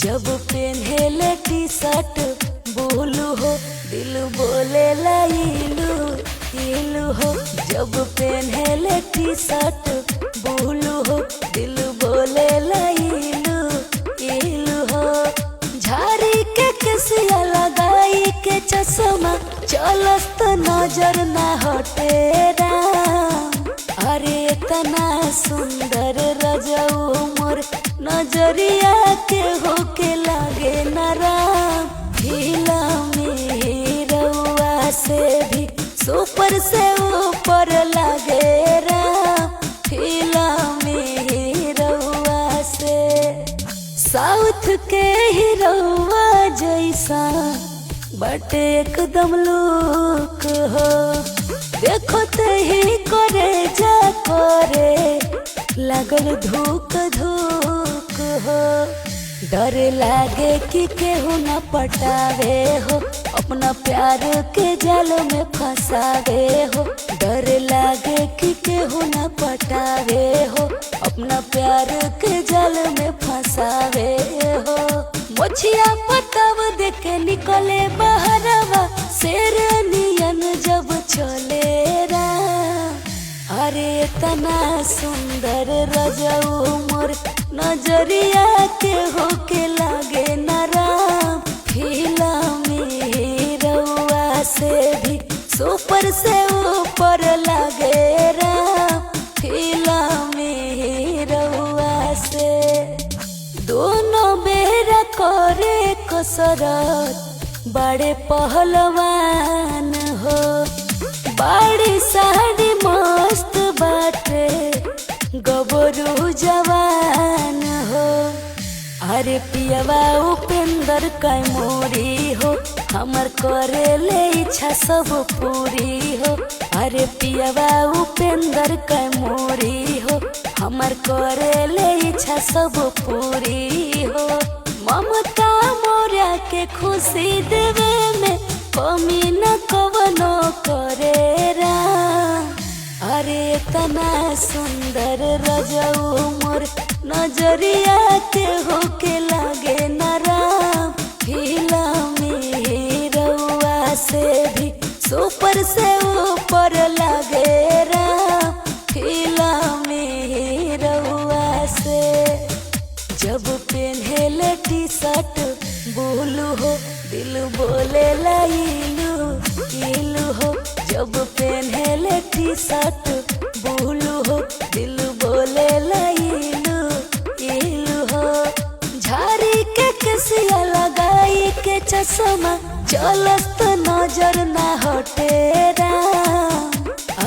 जब पेन्हेले T shirt blue हो दिल बोले इलू इलू हो। जब पेन्हेले टी शर्ट ब्लू हो दिल बोले इलू इलू हो। झाड़ी के केसिया लगाई के चश्मा चलस तो नजर ना हटे राम। अरे इतना सुंदर रजऊ मोर नजरिया के होके लागे न राम। फिल्मी रउआ से भी सुपर से ऊपर लागे राम। फिल्मी रउआ से साउथ के हीरोआ जैसा बट एकदम लुक हो। देखो ते ही करे जा करे लगल धूक धूक हो। डर लागे कि केहू न पटावे हो अपना प्यार के जाल में फंसावे हो। डर लागे कि केहू न पटावे हो अपना प्यार के जाल में फंसावे हो। मोछिया पताव देके निकले बहरवा शेर नियन जब चले रा। अरे इतना सुंदर रजऊ मोर नजरिया के होके लागे न राम। फिल्मी रउआ से भी सुपर से ऊपर लागे राम। फिल्मी रउआ से दोनों बेरा करे कसरत बड़े पहलवान हो। बड़ी साड़ी मस्त बाटे गबरू जवान हो। अरे पियवा उपेंद्र कैमूरी हो हमर करे ले इच्छा सब पूरी हो। अरे पियवा उपेंद्र कैमूरी हो हमर करे ले इच्छा सब पूरी हो। ममता मोरा के खुशी देवे में कमी न कवनो करे राम। अरे इतना सुंदर रजऊ मोर नजरिया के होके लागे न राम। फिल्मी रउआ से भी सुपर से ऊपर लागे राम। फिल्मी रउआ से जब पेन्हेले टी शर्ट ब्लू हो दिल बोले इलू इलू हो। जब पेन्हेले टी शर्ट ब्लू हो दिल बोले इलू इलू हो। झाड़ी के केसिया लगाई के चश्मा चलस तो नजर ना हटे राम।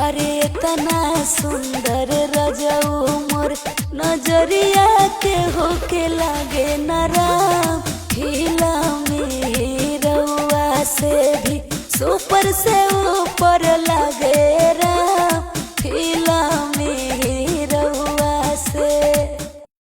अरे इतना सुंदर रजऊ मोर नजरिया के होके लागे न राम। फिल्मी रउआ से भी सुपर से ऊपर लागे